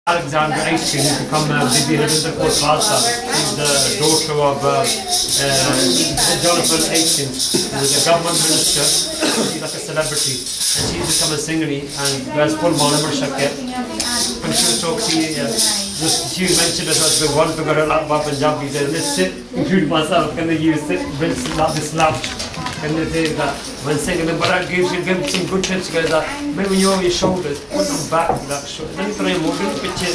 Alexander 18 who become Bibi Ravinder Kaur Khalsa. She's the daughter of Jonathan 18, who's a government minister. She's like a celebrity, and she's become a singeri and wears full monimurshak. And she was talking, she mentioned as well, one to go about Punjabi, said, let's sit, include myself, can they use it, this slouch. And they say that when singing, but I give some good tips, guys, that maybe when you're on your shoulders, put them back to that shoulder. Then you try and move in the picture,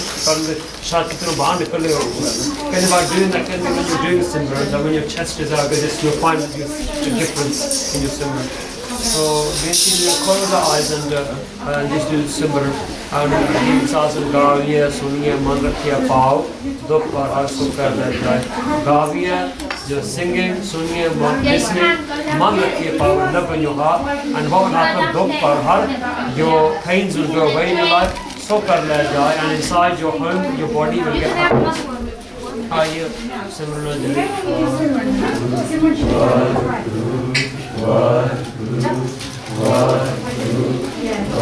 shot through behind the color. Kind of by doing that, kind of when you're doing similar, that when your chest is out, you'll find a difference in your similar. So basically, you close the eyes and just do similar. And he says, Gaviya, Suniya, Man Rakhiya Pao, Dukh par har sukh kar leta hai. Gaviya, जो singing, सुनिए, listening, मन रखिए power love in your heart, and what will happen, दुख पर हर, your pains will go away in your life, so कर ले जाए, and inside your home, your body will get happiness. आइए, similarly. Vajguru, Vajguru, Vajguru.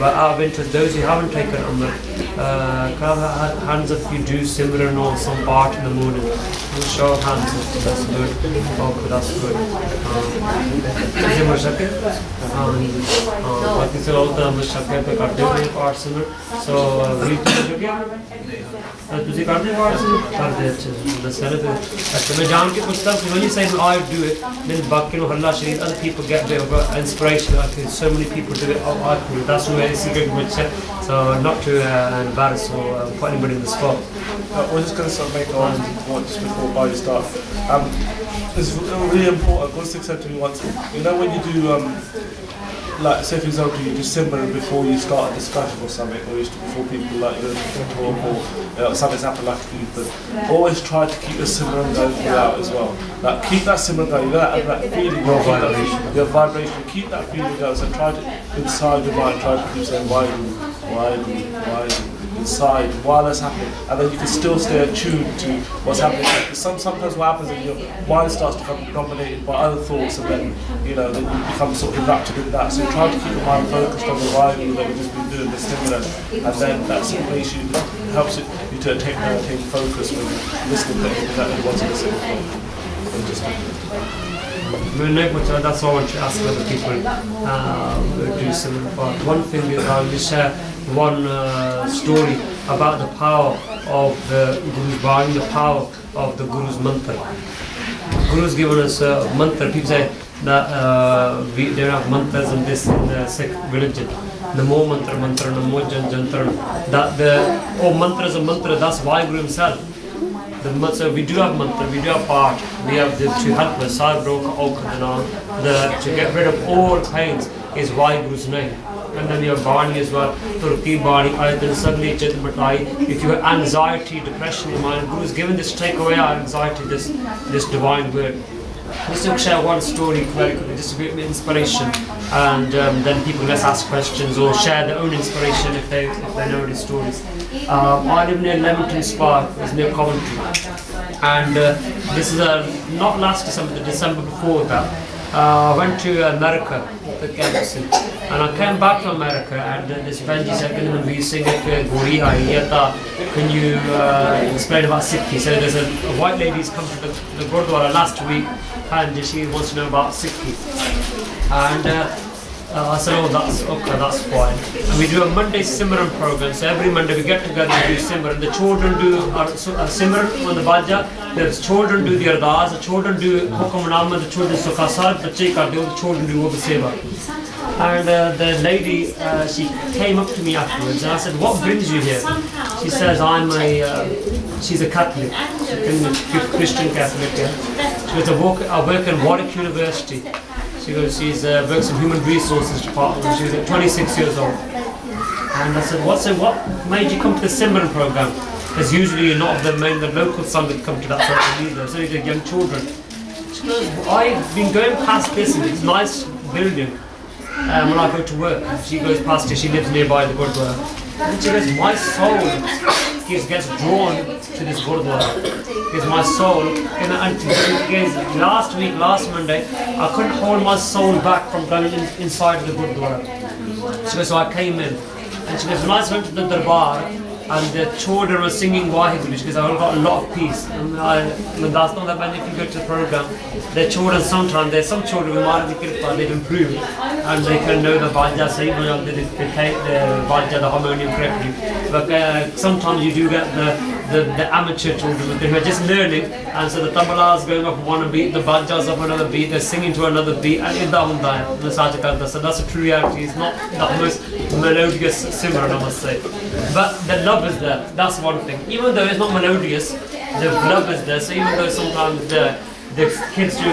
I've interested those who haven't taken Amrit. Can I have hands if you do Simran or some part in the morning? We'll show of hands. That's good. Okay, that's good. Simran Shakir. Baaki se all the Amrit Shakir pe karte hoye part Simran. So we do again. तुझे कर दे बात कर दे अच्छे the celebrate अच्छा मैं जान के पूछता हूँ when you say I do it then बाकी नो हल्ला शरीर other people get a bit of inspiration like so many people do it I do it that's where it's a good which so not to embarrass or put anybody in the spot. We're just going to sort of make on what just before you start. It's really important. God said to me once, you know when you do like say for example you do Simran before you start a discussion or something, or before people like you talk or something's happened like you, but always try to keep the Simran going throughout as well. Like keep that Simran going, that feeling, your vibration, keep that feeling going. So try to inside your mind, try to keep saying why inside while that's happening, and then you can still stay attuned to what's happening. Sometimes what happens is your mind starts to become dominated by other thoughts, and then then you become sort of enraptured in that. So try to keep your mind focused on the writing that we've just been doing, the stimulant, and then that makes you helps you to take focus when you're listening to anything that you want to listen to. That's all I want to ask other people do similar part. One thing is I'll just share one story about the power of the Guru's Bani, the power of the Guru's mantra. Guru's given us a mantra. People say that there are mantras in the Sikh religion. Namo mantra, namo jantra. That the mantra is a mantra. That's Vaheguru himself. So we do have mantra, we do have part, we have the to help us, to get rid of all pains is Vaheguru's name. And then you have Bani as well, Turki Bani, Ayatul Sagli, Chitmatai. If you have anxiety, depression in your mind, Guru is given this to take away our anxiety, this divine word. Just to share one story very quickly, just to give me inspiration, and then people let's ask questions or share their own inspiration if they know these stories. I live near Leamington Spa, it's near Coventry, and this is not last December, the December before that. I went to America with Gavin, and I came back from America, and this Benji said, Manvir Singh, can you explain about Sikhi? So there's a white lady who's come to the Gurdwara last week, and she wants to know about Sikhi. And I said, oh, that's okay, that's fine. And we do a Monday Simran program, so every Monday we get together and do Simran. The children do Simran on the Bajja, the children do the Ardas, the children do Hukum Nama, the children do Sukhasar, the children do Seva. And the lady, she came up to me afterwards and I said, what brings you here? She says, she's a Catholic, Christian Catholic. She goes, I work at Warwick University. She goes, she works in Human Resources Department. She's 26 years old. And I said, what made you come to the Simran program? Because usually a lot of the local Sangha come to that sort of either, so these are young children. She goes, I've been going past this nice building when I go to work. She goes past it, she lives nearby the Gurdwara. And she goes, my soul gets drawn to this Gurdwara. Because my soul, last Monday, I couldn't hold my soul back from going inside the Gurdwara. She goes, so I came in. And she goes, when I went to the Darbar, and the children were singing Vaheguru, she goes, I got a lot of peace. And that's not that many if you go to the program. The children sometimes, there's some children who might be they've improved and they can know the Bajja, they take the Bajja, the harmonium correctly. But sometimes you do get the amateur children, they were just learning, and so the tablas going up one beat, the bajas up another beat, they're singing to another beat, and so that's a true reality. It's not the most melodious singer, I must say, but the love is there. That's one thing. Even though it's not melodious, the love is there. So even though sometimes the kids do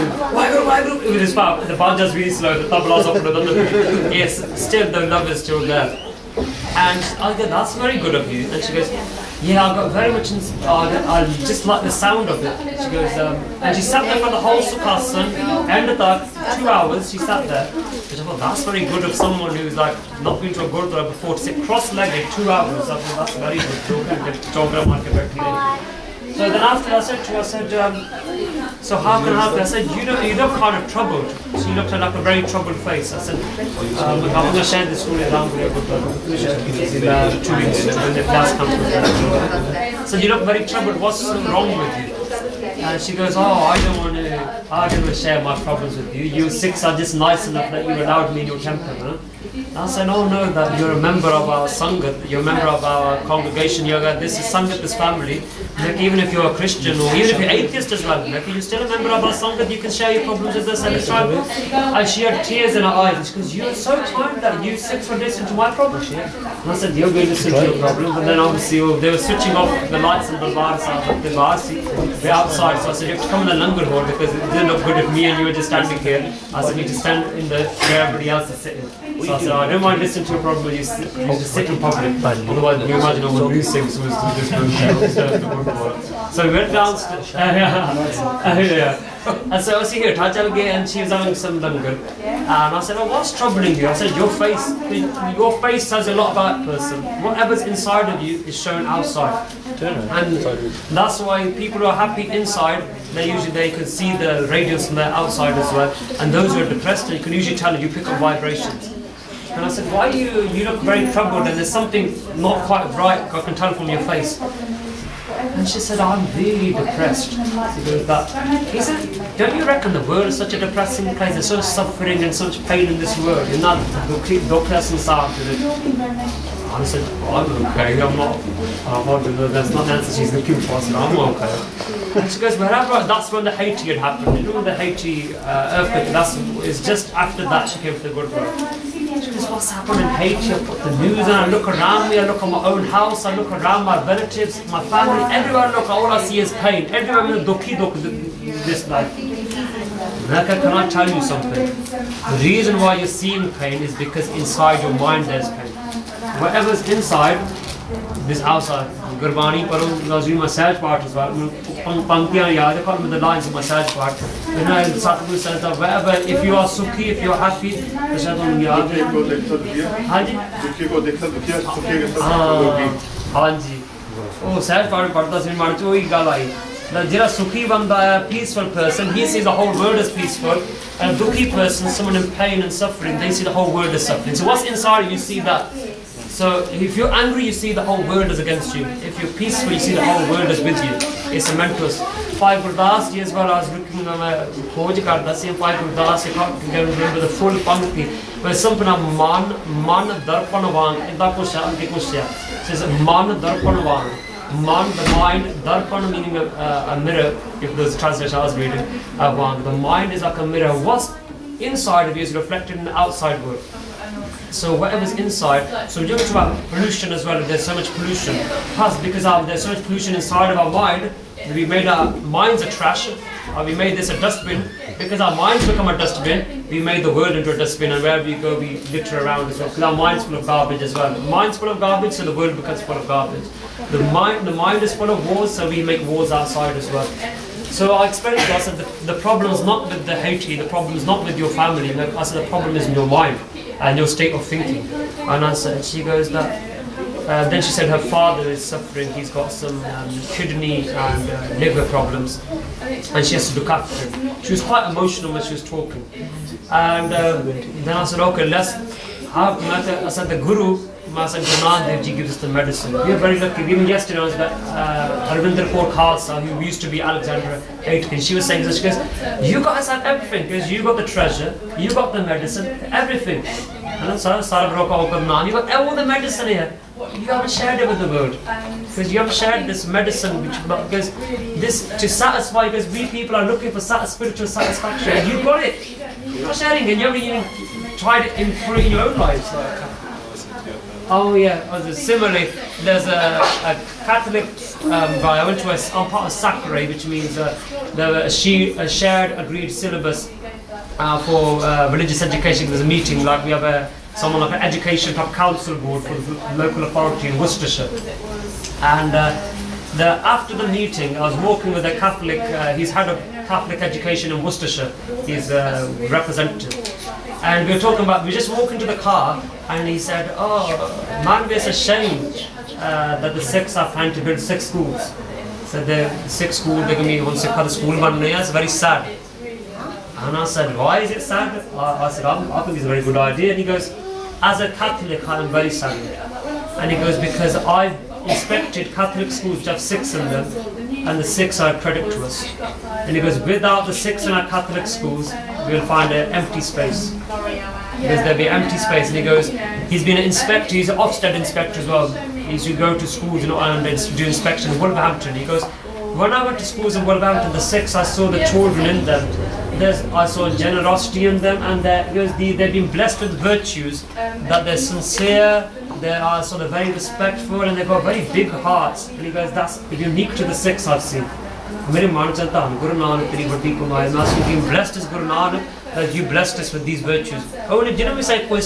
with his power, the bajas really slow, the tablas up another beat, yes, still the love is still there. And I go, that's very good of you. And she goes, yeah, I got very much I just like the sound of it. She goes, and she sat there for the whole Sukhasan, ended up 2 hours, she sat there. Which I thought, that's very good of someone who's like not been to a Gurdwara before to sit cross-legged 2 hours. I thought, that's very good. So then after I said to her, I said, so how can I help you? I said, you look kind of troubled. She looked at like a very troubled face. I said, I'm going to share this story along with you, but 2 weeks when the class comes with so you look very troubled, what's wrong with you? And she goes, oh, I don't want to share my problems with you. You six are just nice enough that you allowed me in your temple. Huh? And I said, oh no, that you're a member of our Sangat, you're a member of our congregation, this is Sangat, this family. Like, even if you're a Christian or even if you're atheist as well, like, you're still a member of our Sangat, you can share your problems with us and try. And she had tears in her eyes and she goes, you're so kind that you six would listen to my problems. And I said, you're going to listen to your problems. And then obviously they were switching off the lights in the We're outside, so I said, you have to come in the Langar hall because it didn't look good if me and you were just standing here. I said, you need to stand in where everybody else is sitting. So I said, I don't mind listening to a problem, you just sit in public. Otherwise, you imagine all the music was through this room. So we went downstairs. And so I see here, and she was having some langar. And I said, oh, what's troubling you? I said, your face says a lot about a person. Whatever's inside of you is shown outside. And that's why people who are happy inside, they can see the radiance from their outside as well. And those who are depressed, you can usually tell you pick up vibrations. And I said, why you look very troubled and there's something not quite right, I can tell from your face. And she said, I'm really depressed. He said, don't you reckon the world is such a depressing place? There's so much suffering and so much pain in this world. You're not depressing side to it. I said, I'm okay, that's not the answer she's looking for, so I'm okay. And she goes, that's when the Haiti had happened. You know, when the Haiti earthquake, it's just after that she came to the Gurdwara. She goes, what's happened in Haiti? I put the news and I look around me, I look at my own house, I look around my relatives, my family, everywhere I look, all I see is pain. Everywhere I'm in this life. Can I tell you something? The reason why you're seeing pain is because inside your mind there's pain. Whatever's inside is outside. Gurbani Paru, my sad part as well. Pankya yaad hai, with the lines of my sad part. When I Satguru says that wherever, if you are sukhi, if you are happy, the Shaitan yaad hai. Oh, sad part padta sin man choi gal aayi. The jira sukhi banda hai, peaceful person, he sees the whole world as peaceful. And a dukhi person, someone in pain and suffering, they see the whole world as suffering. So what's inside you see that. So if you're angry, you see the whole world is against you. If you're peaceful, you see the whole world is with you. It's a mental. 5 Gurdas years ago, I was looking at my Khoj Karda, saying 5 Gurdas, I can't remember the full Pankti. Where something man darpanavang, in that question, says man darpanavang. Man, the mind, darpan meaning a mirror, if those translation I was reading, the mind is like a mirror. What's inside of you is reflected in the outside world. So whatever's inside, so we're talking about pollution as well, there's so much pollution. Plus, because there's so much pollution inside of our mind, we made our minds a trash, we made this a dustbin. Because our minds become a dustbin, we made the world into a dustbin, and wherever you go, we litter around as well. Because our mind's full of garbage as well. The mind's full of garbage, so the world becomes full of garbage. The mind is full of wars, so we make wars outside as well. So I explained to us that the problem is not with the Haiti, the problem is not with your family. I said the problem is in your mind and your state of thinking. And I said, she goes that. Then she said her father is suffering. He's got some kidney and liver problems, and she has to look after him. She was quite emotional when she was talking. And then I said, okay, I said the Guru I said, Guru Nanak Dev Ji gives us the medicine. We are very lucky. Even yesterday I was at Harvinder Kaur Khalsa, who used to be Alexandra Aitken. She was saying this, she goes, you guys have everything, because you got the treasure, you got the medicine, everything. And so, you got all the medicine here. You haven't shared it with the world. Because you haven't shared this medicine, because this to satisfy, because we people are looking for spiritual satisfaction. And you got it. You're not sharing it, you haven't even tried it in your own lives. Oh yeah, similarly, there's a Catholic guy, I went to I'm part of Sakre, which means there a shared agreed syllabus for religious education. There's a meeting, like we have someone like an education type council board for the local authority in Worcestershire. And after the meeting, I was walking with a Catholic, he's head of Catholic education in Worcestershire, he's a representative. And we were talking about, we just walked into the car and he said, oh, Manvir, it's a shame that the Sikhs are trying to build 6 schools. So the 6 schools, they're going to be one Sikh school, it's very sad. And I said, why is it sad? I said, I think it's a very good idea. And he goes, as a Catholic, I am very sad. And he goes, because I've inspected Catholic schools which have 6 in them, and the 6 are a credit to us. And he goes, without the 6 in our Catholic schools, we'll find an empty space. Because there'll be an empty space. And he goes, he's been an inspector, he's an Ofsted inspector as well. He used to go to schools in Ireland and do inspection in Wolverhampton. He goes, when I went to schools in Wolverhampton, the 6, I saw the children in them. I saw generosity in them, and they've been blessed with virtues, that they're sincere, they are sort of very respectful, and they've got very big hearts. And he goes, that's unique to the 6 I've seen. Guru Nanak Teri Vadi Kamai, being blessed as Guru Nanak, that you blessed us with these virtues. Only, do you know we say when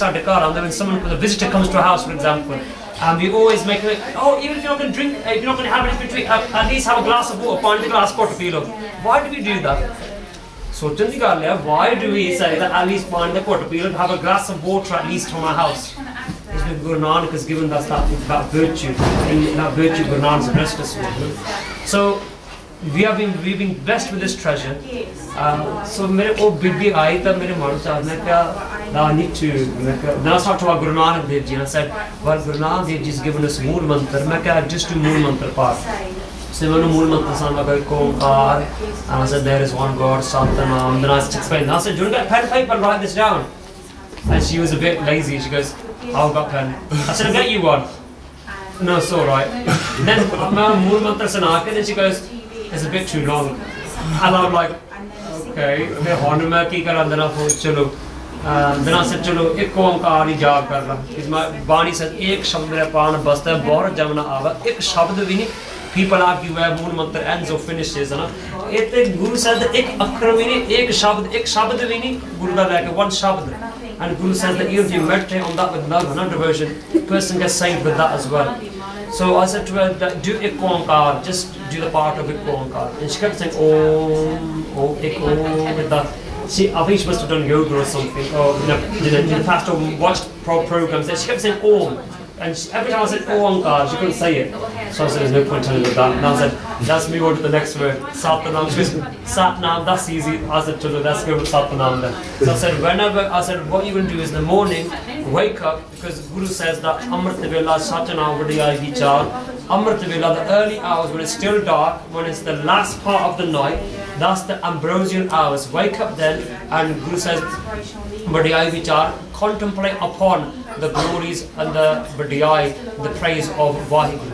someone, a visitor comes to a house, for example, and we always make it, oh, even if you're not going to drink, if you're not going to have anything to drink, at least have a glass of water, find a glass of water to fill up. Why do we do that? So why do we say that at least find the water, have a glass of water at least from our house? It's because Guru Nanak has given us that virtue, and that virtue Guru Nanak has blessed us with. So we've been blessed with this treasure. So mere oh bibi aayi ta mere man cha I need to. Then I started about Guru Nanak Dev Ji, and I said, well, Guru Nanak Dev Ji has given us Mool Mantra. I just do Mool Mantra part. So when Mool Mantra Sanvagai Komkar, and I said, there is one God, Satanam. Then I explained, I said, do you get pen and paper and write this down? And she was a bit lazy. She goes, I've got pen. I said, I'll get you one. No, it's alright. Then Mool Mantra Sanaka, then she goes, it's a bit too long. And I'm like, okay, then I said, chalo, ek omkar hi jaap kar raha. Because my Bani says, ek shabd mere paan basta hai, bahut jamna aava. Ek shabd bhi nahi. People argue where Mool Mantra ends or finishes. Guru said that ek akhar bhi nahi, ek shabd bhi nahi. Guru da like one shabd. And Guru says that even if you meditate on that with love and devotion, the person gets saved with that as well. So I said to her, do ek omkar, just do the part of ek omkar. And she kept saying, oh, ek om, with that. I think she must have done yoga or something, or in the past, or watched programs. She kept saying Om, and every time I said Omkar, she couldn't say it. So I said, there's no point telling her that. And I said, let's move on to the next word, Satnam. She goes, Satnam, that's easy. I said, let's go with Satnam then. So I said, what you're going to do is in the morning, wake up, because Guru says that Amrit Vela Satnam Bhai Vichaar. Amrit Vela, the early hours when it's still dark, when it's the last part of the night, that's the ambrosial hours. Wake up then, and Guru says, Bhai Vichaar, contemplate upon the glories and the Bhai, the praise of Vaheguru.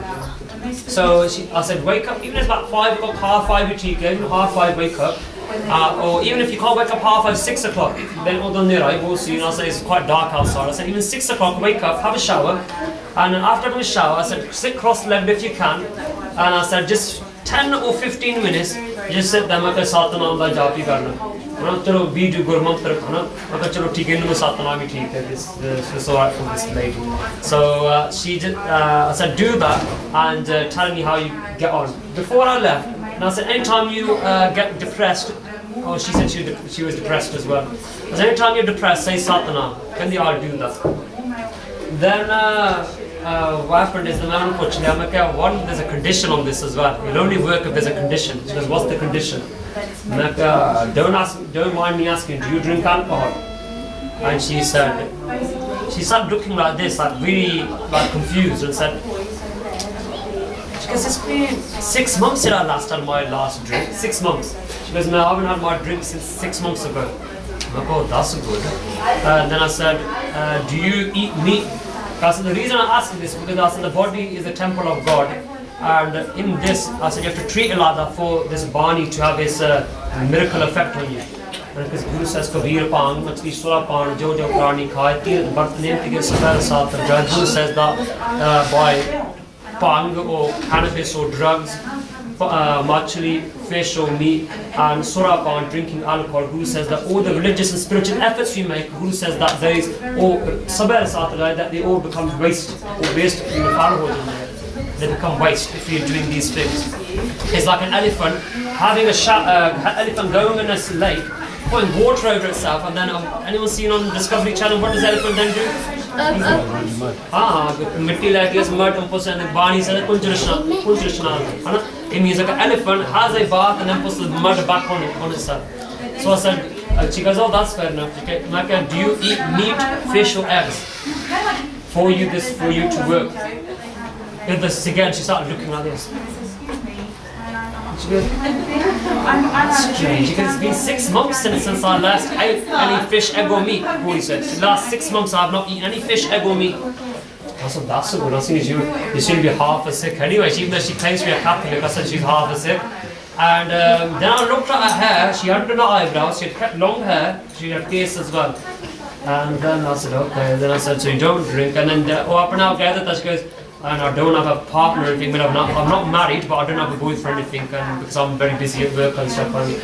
So I said, wake up, even if it's about 5 o'clock, half 5, even half 5, wake up. Or even if you can't wake up half 5, 6 o'clock, then we'll see. I said, it's quite dark outside. I said, even 6 o'clock, wake up, have a shower. And after having a shower, I said, sit cross-legged if you can. And I said, just 10 or 15 minutes, just sit there, make a Satnam da jaap hi karna. Chalo, we do Gurmat, chalo, theek hai, Satnam hi theek hai, this is alright for this lady. So she did, I said, do that, and tell me how you get on. Before I left, and I said, anytime you get depressed, oh, she said she was depressed as well. I said, anytime you're depressed, say Satnam. Can they all do that? Then what happened is the man approached me. I'm like, there's a condition on this as well. It'll only work if there's a condition. She goes, what's the condition? I'm like, don't mind me asking, do you drink alcohol? And she said, she started looking like this, like really like confused, and said, she goes, it's been 6 months since I last had my last drink. 6 months. She goes, no, I haven't had my drink since 6 months ago. I'm like, oh, that's good. And then I said, do you eat meat? I said, the reason I asked this is because I said the body is the temple of God. And in this, I said, you have to treat it like that for this Bani to have its miracle effect on you. Because Guru says, Kabir Pang, Machli Sura Pang, Jojo Prani Khai, Tir Bartane Tige Sabel Sat. Guru says that by Pang or cannabis or drugs, machli, fish or meat, and Sura Pang, drinking alcohol, Guru says that all the religious and spiritual efforts we make, Guru says that there is all Sabel Sat, that they all become waste or waste in the Farah. They become waste if you're doing these things. It's like an elephant having a elephant going in a lake, pouring water over itself, and then anyone seen on Discovery Channel what does the elephant then do? Mitti like this mud and puts and the Bani says Punjrishna. It means like an elephant has a bath and then puts the mud back on itself. So I said, she goes, oh, that's fair enough. Okay. Like, do you eat meat, fish, or eggs for you to work? With this again, she started looking like this. She goes, strange. She goes, it's been 6 months since I last ate any fish, egg or meat. He said, the last 6 months I have not eaten any fish, egg or meat. I said, that's so good. I think you should be half as sick anyway. Even though she claims to be a Catholic, I said she's half as sick. And then I looked at her hair. She hadn't done her eyebrows. She had kept long hair. She had face as well. And then I said, okay. And then I said, so you don't drink. And then up and out gathered that she goes, and I don't have a partner or anything, but I'm not married, but I don't have a boyfriend or anything, and because I'm very busy at work and stuff, and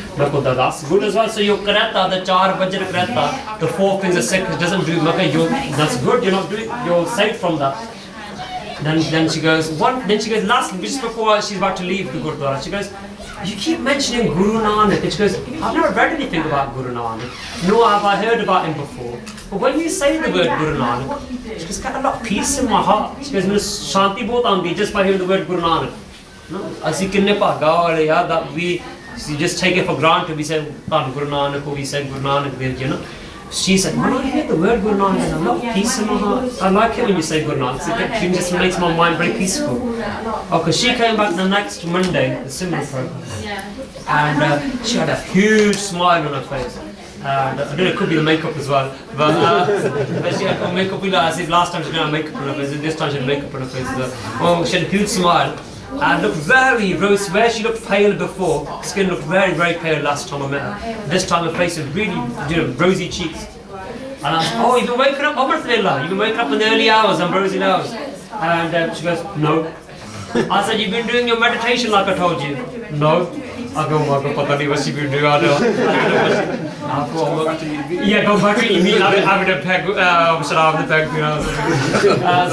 that's good as well. So you're correct, the 4 baje correct, the 4 things are sick, it doesn't do, that's good, you're not doing, you're safe from that. Then she goes, lastly, just before she's about to leave the Gurdwara, she goes, you keep mentioning Guru Nanak. And she goes, I've never read anything about Guru Nanak, nor have I heard about him before. But when you say the word Guru Nanak, she goes, got a lot of peace in my heart. She goes, Shanti bahut aandi just by hearing the word Guru Nanak. Asi kinne bhaga wale yaar that we just take it for granted. We say Guru Nanak, or we say Guru Nanak Dev Ji, She said, when I hear the word Guru Nanak, there's a lot of peace in my heart. I like it when you say Guru Nanak. It just makes my mind very peaceful. Because she came back the next Monday, the similar program, and she had a huge smile on her face. And I don't know, it could be the makeup as well. But she had makeup as if last time she didn't have makeup on her face, this time she had makeup on her face as well. Oh, she had a huge smile. And looked very rose, where she looked pale before, skin looked very, very pale last time I met her. This time her face was really, rosy cheeks. And I said, oh, you've been waking up, you've been waking up in the early hours and rosy hours. And she goes, no. I said, you've been doing your meditation like I told you. No. I go, pata nahi what she been doing. I don't know. Yeah, go back to eat meat, having a peg, sharab the peg,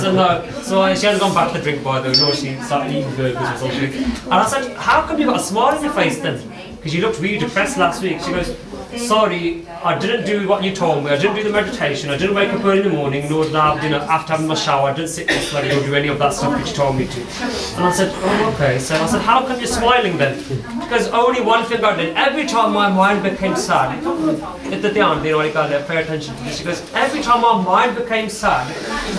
so no. So she hasn't gone back to drink by the way. No, she started eating burgers or something. And I said, how come you got a smile on your face then? Because you looked really depressed last week. She goes, sorry, I didn't do what you told me. I didn't do the meditation. I didn't wake up early in the morning, nor did I have dinner after having my shower. I didn't sit this way or do any of that stuff which you told me to. And I said, oh, okay. So I said, how come you're smiling then? Because only one thing I did. Every time my mind became sad, pay attention to this. She goes, every time my mind became sad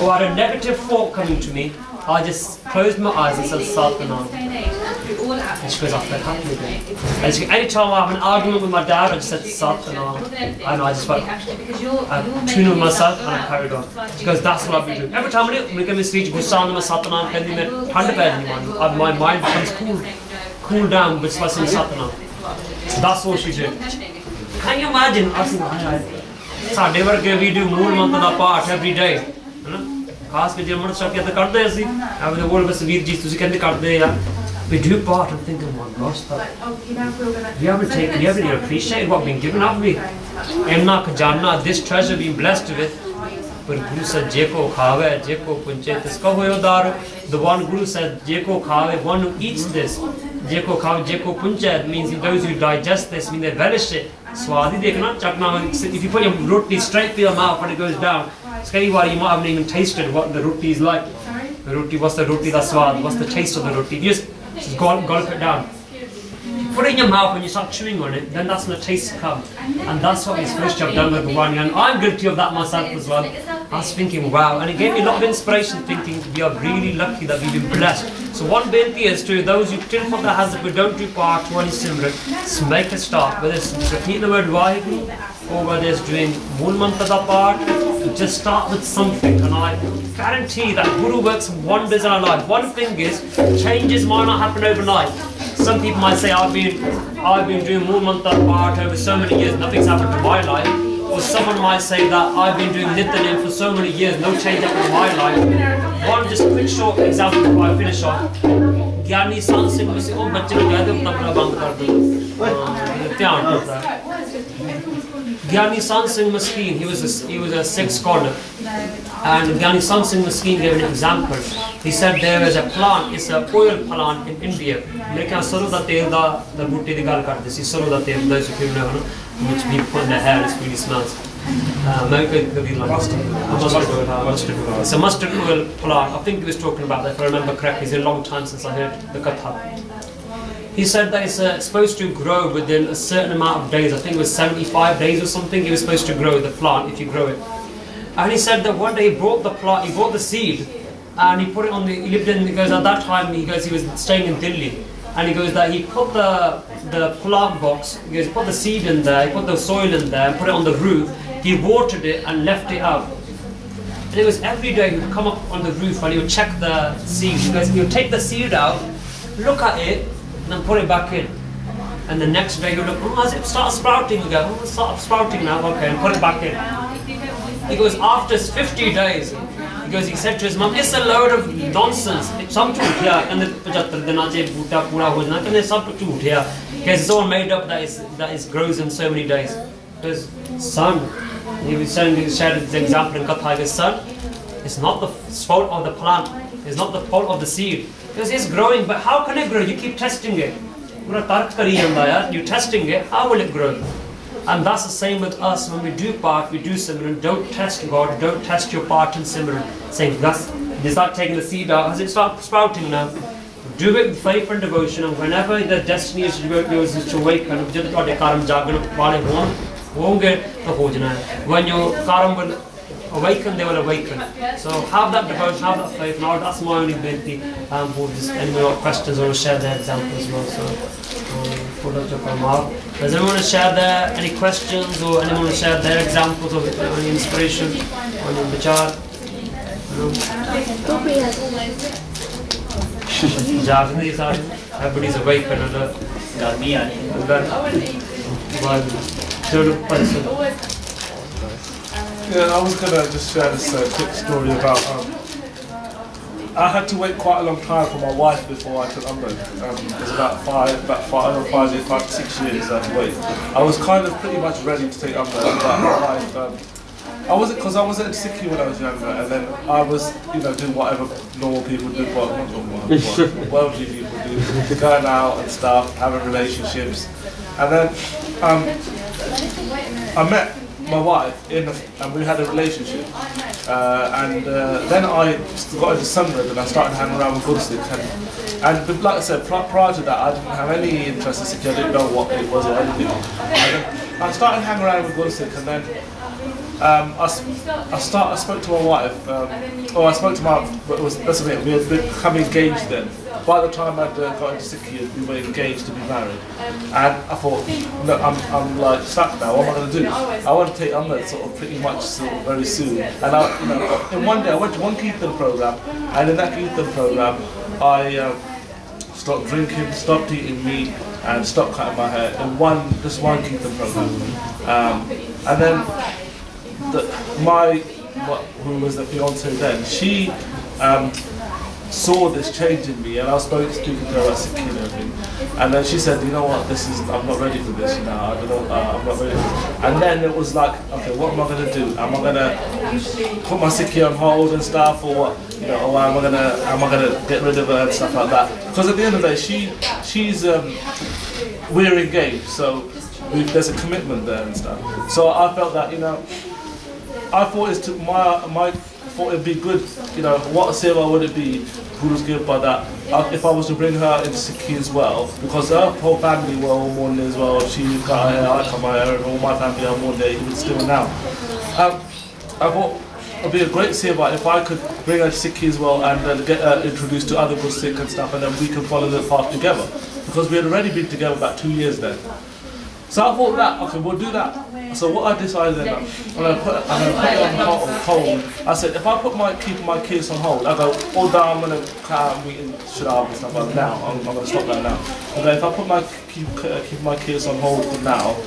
or had a negative thought coming to me, I just closed my eyes and said, Satnam. And she goes, I feel happy again. And she goes, any time I have an argument with my dad, I just said, Satnam. And I just went, I tuned with myself and I carried on. She goes, that's what I've been doing. Every time I get my speech, my mind becomes cool down with saying Satnam. That's what she did. Can you imagine us? We do Mool Mantra part every day. We do part and think, oh my gosh, we haven't even appreciated what we've been given, have we? This treasure being blessed with. But Guru said, Jeko khave, Jeko punche, tiska hoyo dar. The one Guru said, Jeko khave, one who eats this. Jeko khave, Jeko punche, means those who digest this, mean they relish it. Swadi dekhna, chakna, if you put your roti straight to your mouth when it goes down, scary why you might haven't even tasted what the roti is like. The roti, what's the roti, the swad, what's the taste of the roti? You just gulp it down. put it in your mouth and you start chewing on it, then that's when the taste comes. And that's what his first job done with Bhai. And I'm guilty of that myself as well. I was thinking, wow, and it gave me a lot of inspiration, thinking we are really lucky that we've been blessed. So one binti is to those who still put their hands up, who don't do part 20 Simran, make a start, whether it's repeating the word Vaheguru, or whether it's doing Mool Mantra part, just start with something. And I guarantee that Guru works wonders in our life. One thing is, changes might not happen overnight. Some people might say, I've been doing Mool Mantra part over so many years, nothing's happened in my life. Or someone might say that I've been doing Nityanim for so many years, no change happened in my life. One just quick short example before I finish off. Gyani Sant Singh में से वो बच्चे लोग गए थे अपना अपना बंद कर दो ध्यान करता है Gyani Sant Singh Maskeen, he was a Sikh scholar, and Gyani Sant Singh Maskeen gave an example. He said there is a plant, it's a oil plant in India. मेरे ख्याल सरों दा तेल दा बूटे दी गल करते सी सरों दा तेल those who know which people put in their hair, it really smells. It's a mustard oil plant. I think he was talking about that, if I remember correctly. It's a long time since I heard the katha. He said that it's supposed to grow within a certain amount of days. I think it was 75 days or something. It was supposed to grow, the plant, if you grow it. And he said that one day he brought the plant, he brought the seed, and he put it on the, he lived in, he goes, at that time, he goes, he was staying in Delhi. And he goes that he put the plant box, he goes, put the seed in there, he put the soil in there, and put it on the roof. He watered it and left it out. And it was every day he would come up on the roof and he would check the seed. He goes, he would take the seed out, look at it, and then put it back in. And the next day he would look, oh, as it starts sprouting again, oh, it's started sprouting now, okay, and put it back in. He goes, after 50 days, he said to his mum, it's a load of nonsense. It's all made up that it grows in so many days. His son, he was shared the example in Katha, his son, it's not the fault of the plant, it's not the fault of the seed. Because it's growing, but how can it grow? You keep testing it. You're testing it, how will it grow? And that's the same with us. When we do part, we do Simran. Don't test God, don't test your part in Simran. Saying, you start taking the seed out, as it starts sprouting now. Do it with faith and devotion, and whenever the destiny is yours to awaken, when your karam will awaken, they will awaken. So have that devotion, have that faith. Now that's my only ability. Any more questions or share their example as well. So does anyone want to share any questions, or anyone want to share their examples of any inspiration on the Vichaar? Everybody's awake and alert. Yeah, I was gonna just share this quick story about. I had to wait quite a long time for my wife before I took Umrah. It was about 6 years I had to wait. I was kind of pretty much ready to take Umrah, but my wife, I wasn't, because I wasn't sicky when I was younger, and then I was, doing whatever normal people do, worldly people do, going out and stuff, having relationships, and then I met my wife and we had a relationship, and then I got into Sunderland and I started hanging around with Guru Sikh, and like I said, prior to that I didn't have any interest in Sikh, I didn't know what it was or anything, and then I started hanging around with Guru Sikh, and then I spoke to my wife, I spoke to my, we had become engaged then. By the time I'd got into Sikh, we were engaged to be married. And I thought, no, I'm like stuck now, what am I going to do? I want to take Umrah sort of pretty much very soon. And in one day I went to one Kirtan program, and in that Kirtan program I stopped drinking, stopped eating meat, and stopped cutting my hair in just one Kirtan program. And then who was the fiance then, she saw this change in me, and I was speaking to her about Sikh and everything, and then she said, you know what, I'm not ready for this, I don't know, I'm not ready for this. And then it was like, okay, what am I going to do? Am I going to put my Sikh on hold and stuff, or what, or am I gonna get rid of her and stuff like that? Because at the end of the day, she's we're engaged, so there's a commitment there and stuff. So I felt that, I thought my thought it'd be good, you know, what seva would it be Guru's give by that if I was to bring her into Sikhi as well, because her whole family were all mourning as well. She got her hair, I cut my hair, and all my family are mourning even still now. I thought it'd be a great seva if I could bring her to Sikhi as well and get her introduced to other good Sikh and stuff, and then we can follow the path together, because we had already been together about 2 years then. So I thought that, okay, we'll do that. So what I decided then, I'm going to put it on hold. I said, if I keep my case on hold, I go, all down, I'm going to cut out meeting Shadab and stuff like now. I'm going to stop that now. Okay, if I keep my case on hold for now,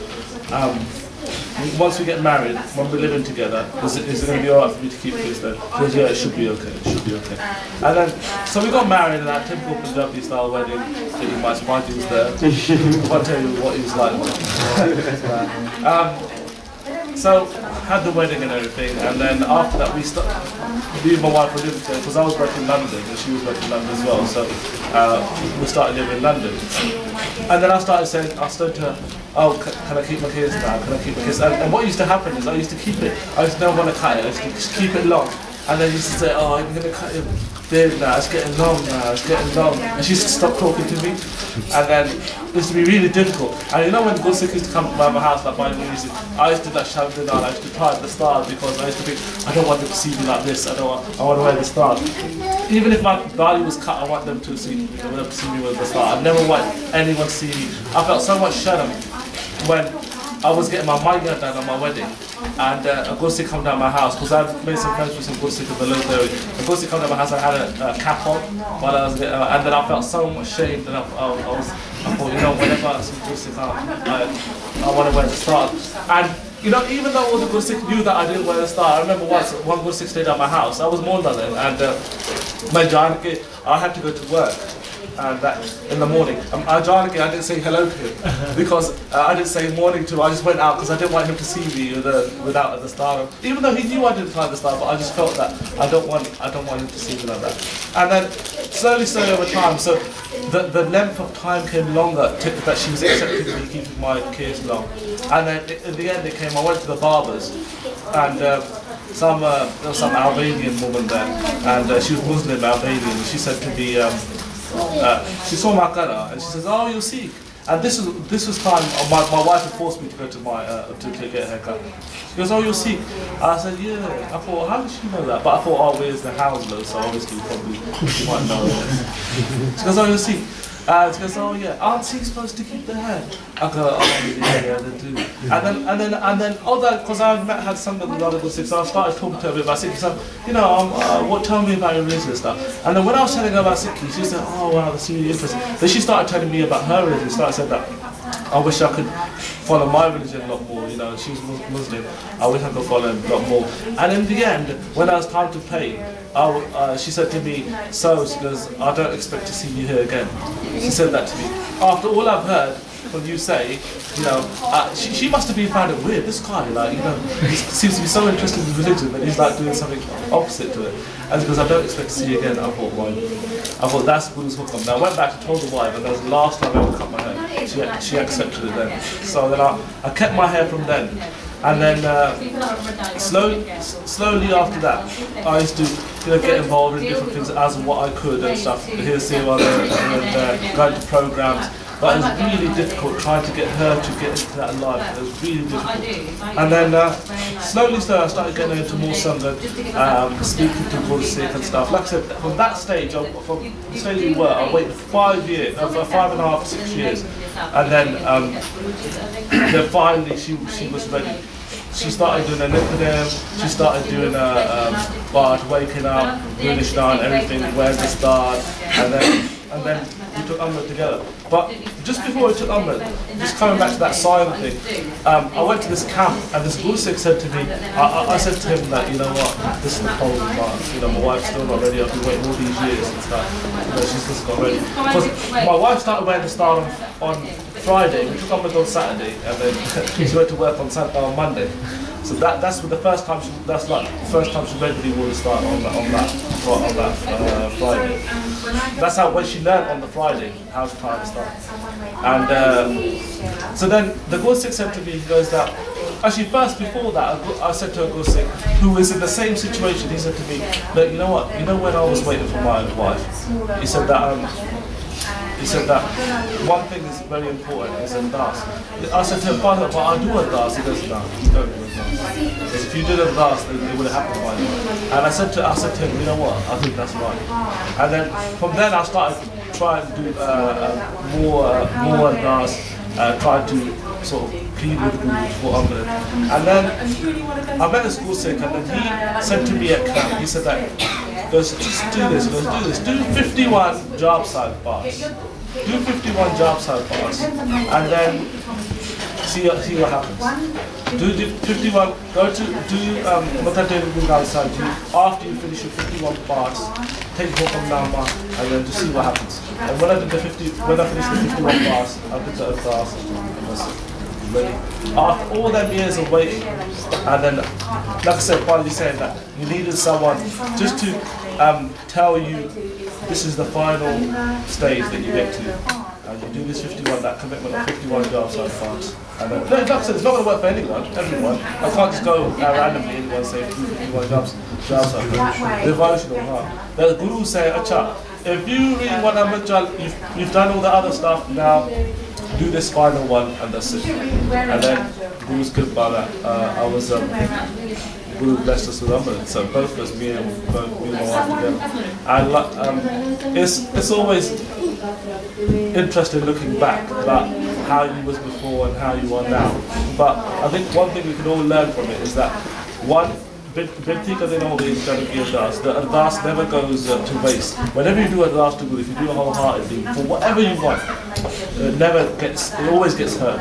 once we get married, when we're living together, is it going to be alright for me to keep this then? Because yeah, it should be okay, it should be okay. And then, so we got married in that typical Punjabi style wedding. Pretty much, my dude was there. I can't tell you what he was like. So, had the wedding and everything, and then after that me and my wife were living together, because I was working in London and she was working in London as well, so we started living in London. And then I started to her, oh, can I keep my kids now? Can I keep my kids? And what used to happen is I used to keep it. I used to never want to cut it. I used to just keep it long. And then I used to say, oh, I'm going to cut your beard now. It's getting long now. It's getting long. And she used to stop talking to me. And then it used to be really difficult. And you know when good Sikh used to come to my house, like buying music, I used to like shout it down. I used to tie the stars because I used to think, I don't want them to see me like this. I want to wear the stars. Even if my body was cut, I want them to see me with the star. I never want anyone to see me. I felt so much shame when I was getting my migrant done on my wedding, and a Gursi come down my house, because I've made some friends with some Gursi in the local area. A Gursi come down my house, I had a cap on while I was getting, and then I felt so much shame that I thought, you know, whenever some Gursi come, I want to wear the star. And you know, even though all the Gursi knew that I didn't wear the star, I remember once one Gursi stayed at my house. I was Molna then, and my Janaki, I had to go to work. And that in the morning, I didn't say hello to him because I didn't say morning to him. I just went out because I didn't want him to see me without the star. Even though he knew I didn't tie the star, but I just felt that I don't want him to see me like that. And then slowly over time, so the length of time came longer that she was accepting me keeping my case long. And then in the end, I went to the barbers, and there was some Albanian woman there, and she was Muslim Albanian. And she said to me. She saw my cara and she says, "Oh, you're Sikh." And this was time my wife had forced me to go to to get a haircut. She goes, "Oh, you're Sikh." I said, "Yeah." I thought, how did she know that? But I thought, oh, where's the house though? So obviously, she might know this. She goes, "Oh, you're Sikh." She goes, "Oh yeah, aren't Sikhs supposed to keep their hair?" I go, "Oh yeah, they do." And then, because I had some of the other good Sikhs, so I started talking to her a bit about Sikh. So, you know, tell me about your religion and stuff. And then when I was telling her about Sikh, she said, "Oh wow, that's really interesting." Then she started telling me about her religion. She started saying that I wish I could follow my religion a lot more. You know, she was Muslim. I wish I could follow a lot more. And in the end, when it was time to pay, she said to me, "So," she goes, "I don't expect to see you here again." She said that to me. After all I've heard from you say, you know, she must have found it weird. This guy, like, you know, he seems to be so interested in religion that he's like doing something opposite to it. And because I don't expect to see you again, I thought that's Guru's hukam. Now I went back and told the wife, and that was the last time I ever cut my hair. She accepted it then. So then I kept my hair from then. And then slowly after that, I used to get involved in different things as what I could and stuff. Here, see, and going to programs. But it was really difficult trying to get her to get into that life. It was really difficult. And then slowly I started getting into more Sangha, speaking to Gursikh and stuff. Like I said, from that stage, from the stage we were, I waited 5 years, 5.5, 6 years. And then finally she was ready. She started doing a nickname, she started doing a bar, waking up, doing the shana, everything, wearing the star, and then we took Amrit together. But just before we took Amrit, just coming back to that sign thing, I went to this camp and this Gursikh said to me, I said to him that, you know what, this is the whole month, you know, my wife's still not ready, I've been waiting all these years and stuff, you know, she's just not ready. Because my wife started wearing the star on Friday, we took Amrit on Saturday, and then she went to work on Monday. So that's the first time she regularly wore the star on that Friday. That's when she learned on the Friday how to tie the star. And so then the Gursikh said to me, he goes that Actually, first before that, I said to a Guru Sikh who was in the same situation. He said to me, "Look, you know what? You know when I was waiting for my wife, he said that one thing is very important is ardas." I said to him, "Father, but I do ardas." He goes, "No, you don't do ardas. Because if you did ardas, then it would have happened by now." And I said to him, "You know what? I think that's right." And then from then I started trying to do more ardas, tried to sort of plead with Guru for Amrit. And then I met a school Sikh, and then he said to me at camp, he said that, "Just do this, do 51 job side bars. Do 51 job side bars, and then see what happens. Do 51, go to do side. After you finish your 51 bars, take Hukam Nama, and then just see what happens." And when I finished the 51 bars, I did the class and was ready. After all them years of waiting, and then, like I said, finally saying that you needed someone just to tell you this is the final stage that you get to. And you do this 51, that commitment of 51 jobs on France. And then, like I said, it's not going to work for everyone. I can't just go randomly and say do 51 jobs on France. Devotional, The Guru say, "Acha, if you really want Amrit, you've done all the other stuff, now do this final one and that's it." And then Guru's good by that. I was Guru blessed us with Amrit, so both of us, me and my wife together. And it's always interesting looking back about how you was before and how you are now. But I think one thing we can all learn from it is that one, the ardas never goes to waste. Whenever you do ardas to Guru, if you do it wholeheartedly, for whatever you want, it always gets heard.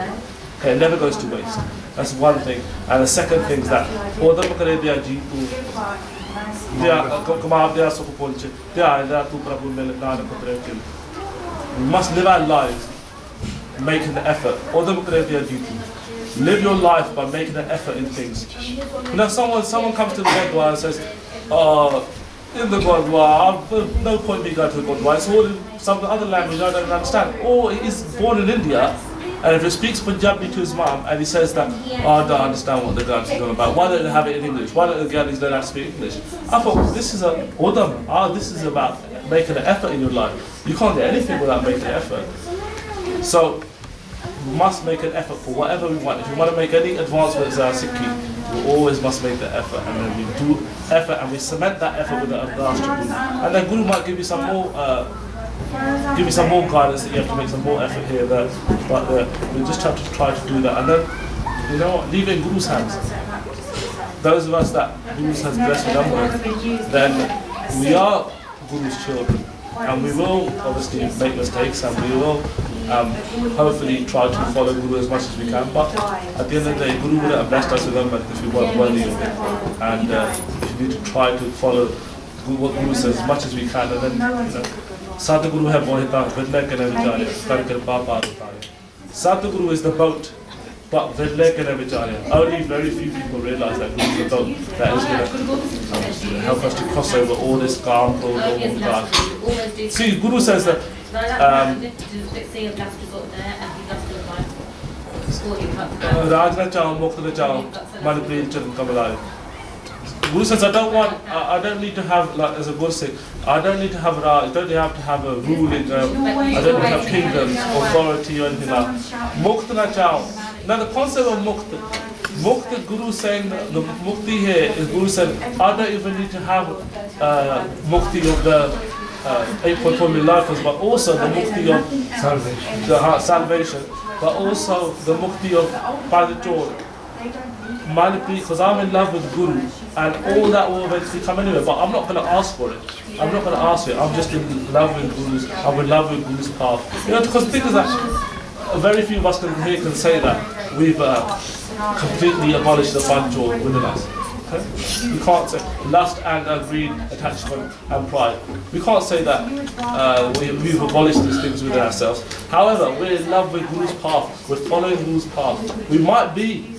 Okay, it never goes to waste. That's one thing. And the second thing is that we must live our lives making the effort. Live your life by making an effort in things. You know, someone comes to the Gurdwara and says, in the Gurdwara, no point me going to the Gurdwara, it's all in some other language I don't understand. Or he's born in India, and if he speaks Punjabi to his mom and he says that, "Oh, I don't understand what the Gurdwara is going about, why don't they have it in English? Why don't the Gurdwaras learn how to speak English?" I thought, this is this is about making an effort in your life. You can't get anything without making an effort. So, we must make an effort for whatever we want. If you want to make any advancements in our Sikhi, we always must make the effort, and then we do effort and we cement that effort with the ardas to Guru. And then Guru might give you some more guidance that you have to make some more effort here, there, but we just have to try to do that. And then, you know what, leave it in Guru's hands. Those of us that Guru has blessed with Amrit, then we are Guru's children. And we will obviously make mistakes, and we will hopefully try to follow Guru as much as we can. But at the end of the day, Guru would have blessed us with them if we weren't worthy of it. And we need to try to follow what Guru says as much as we can. And then, you know, Sadhguru hai mohita, vidle ke ne vichare, kar kripa par utare. Sadhguru is the boat, but vidle ke ne vichare. Only very few people realize that Guru is the boat that is going to help us to cross over all this calm, normal God. See, Guru says that Rajna chao, Mukta chao, Manipur Chan Kamalai. Guru says, I don't need to have, like, as a Guru Sikh, I don't need to have Raj, I don't have to have a ruling, I don't need to have kingdoms, authority or anything like that. Mukta na chao. Now the concept of Mukta, Guru saying that the Mukti here is Guru said, I don't even need to have Mukti of the 8.4 million lifers, but also the Mukti of salvation, but also the Mukti of Paditor. Because I'm in love with Guru, and all that will eventually come anyway, but I'm not going to ask for it. I'm not going to ask it. I'm just in love with Guru's, I'm in love with Guru's path. You know, because the thing is that very few of us can say that we've completely abolished the banjor within us. Okay? We can't say lust and greed, attachment and pride. We can't say that we've abolished these things within ourselves. However, we're in love with Guru's path. We're following Guru's path. We might be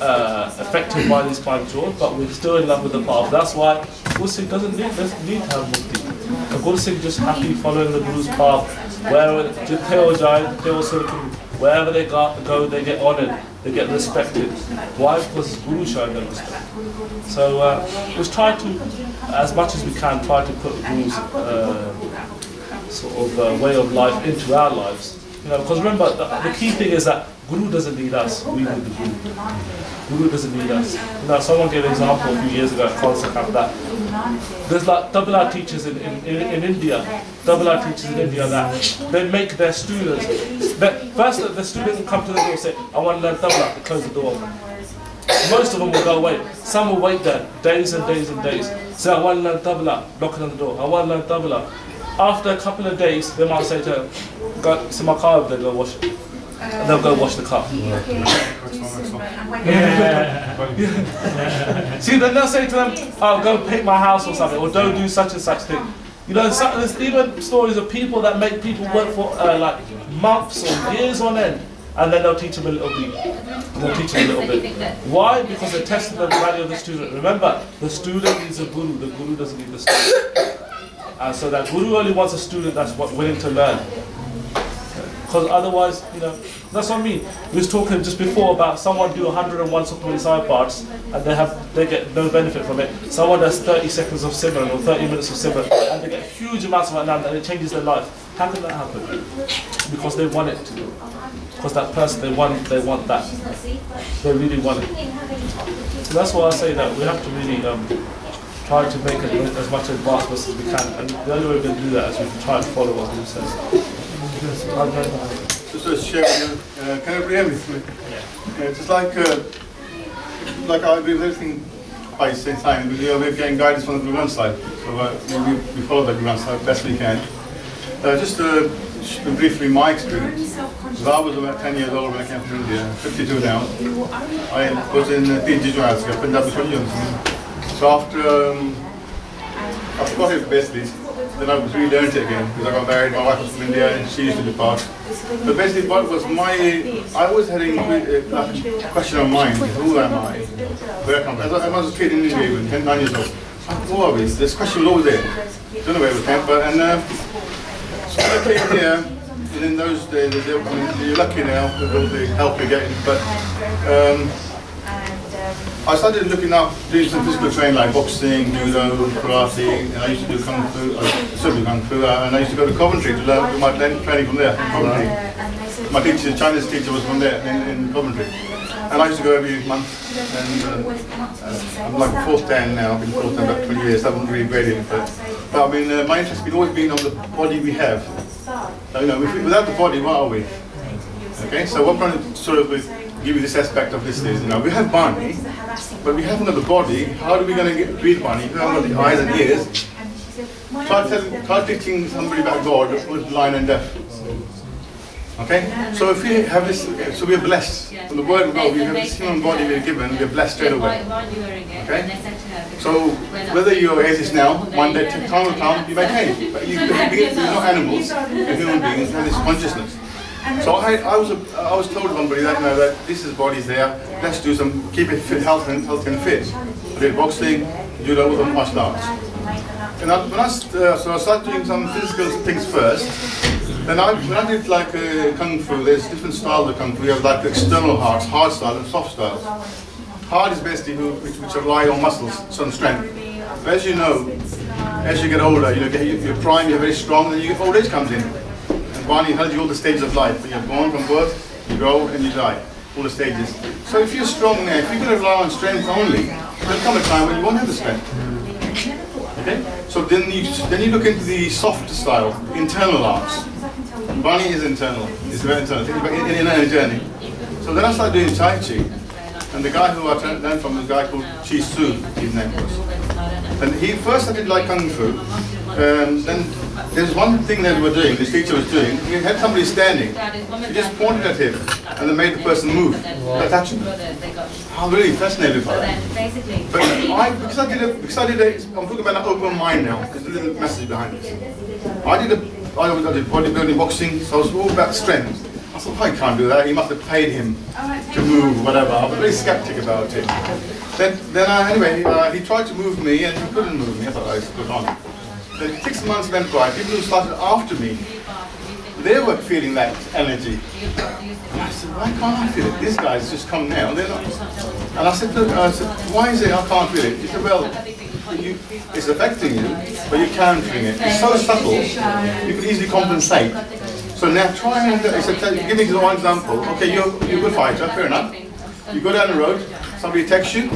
affected by these banjor, but we're still in love with the path. That's why Guru Sikh doesn't need to have mukti. The Guru Sikh just happy following the Guru's path. Wherever they go, they get honoured. they get respected. Why? Because Guru showed them respect. So we try to, as much as we can, try to put Guru's sort of way of life into our lives. You know, because remember, the key thing is that Guru doesn't need us, we need the Guru. Guru doesn't need us. You know, someone gave an example a few years ago at Khalsa that there's like tabla teachers in India, tabla teachers in India that they make their students, first the students will come to the door and say, I want to learn tabla, they close the door. Most of them will go away. Some will wait there days and days and days. Say, I want to learn tabla, knocking on the door, I want to learn tabla. After a couple of days, they might say to them, go to my car, they go wash it. And they'll go wash the car. See, then they'll say to them, oh, go paint my house or something, or don't do such and such thing. You know, there's even stories of people that make people work for like months or years on end, and then they'll teach them a little bit. They'll teach them a little bit. Why? Because they're testing the value of the student. Remember, the student needs a guru, the guru doesn't need the student. And so that guru only wants a student that's willing to learn. Because otherwise, you know, that's what I mean. We was talking just before about someone do 101 supplementary side parts and they get no benefit from it. Someone does 30 seconds of Simran or 30 minutes of Simran and they get huge amounts of it and it changes their life. How can that happen? Because they want it to. Because that person, they want that. They really want it. So that's why I say that we have to really try to make as much advancement as we can. And the only way we can do that is we can try and follow what he says. Just to share with you, can everybody hear me? Yeah. Just like I agree with everything by saying time, we're getting guidance from the Guru Granth side, so we follow the Guru Granth side best we can. Just briefly my experience, because I was about 10 years old when I came to India, 52 now. I was in Vichaar, Punjab. So after I forgot it basically. Then I relearned it again because I got married. My wife was from India and she used to depart. But basically, what was I was having a question of mind: who am I? Where I come from? I was a kid in India, even 10, 9 years old. Who are we? This question was always there. Don't know where it came, but so I came here. And in those days, you're lucky now with all the help you're getting. But I started looking up, doing some physical training like boxing, judo, karate, and I used to do kung fu, and I used to go to Coventry to learn my training from there, Coventry. My teacher, Chinese teacher, was from there in Coventry. And I used to go every month, and I'm like 4th Dan now, I've been 4th Dan about 20 years, I haven't really graded, but I mean, my interest has always been on the body we have. So, you know, without the body, what are we? Okay, so what I'm trying to sort of give you this aspect of this is, you know, we have Bani, but we haven't got the body. How are we going to read Bani? We haven't got the eyes and ears. Try teaching somebody about God who's blind and deaf. Okay? So if we have this, so we are blessed. From the word of God, we have this human body we are given, we are blessed straight away. Okay? So whether you're atheist now, one day, time will come, you may change. But you're not animals, you're human beings, you have this consciousness. So I was told somebody that, you know, that this is body's there, let's do some, keep it fit, health and fit. I did boxing, judo, with martial arts. And so I started doing some physical things first. Then when I did like kung fu, there's different styles of kung fu. You have like external hard style and soft styles. Hard is basically which rely on muscles, some strength. But as you know, as you get older, you know, you're prime, you're very strong, and then old age comes in. Bani tells you all the stages of life. When you're born, from birth, you grow and you die. All the stages. So if you're strong now, if you're going to rely on strength only, there'll come a time when you won't have the strength. Okay? So then you look into the softer style, internal arts. Bani is internal. It's very internal. Think about inner journey. So then I started doing Tai Chi. And the guy who I learned from was a guy called Chi Su, his name was. And he first started like Kung Fu. Then there's one thing that we were doing, this teacher was doing, he had somebody standing. He just pointed at him and then made the person move, touch him. I'm really fascinated by that. But because I did I'm talking about an open mind now, there's a little message behind this. I did bodybuilding, boxing, so I was all about strength. I thought, I can't do that, he must have paid him to move, whatever. I was very skeptic about it. Anyway, he tried to move me and he couldn't move me. I thought I was good on. Then 6 months went by, people who started after me, they were feeling that energy. And I said, why can't I feel it? These guys just come now, they're not. And I said, look, why is it I can't feel it? He said, well, it's affecting you, but you're countering it. It's so subtle, you can easily compensate. So now try and, he said, give me one example. Okay, you're a good fighter, fair enough. You go down the road, somebody texts you,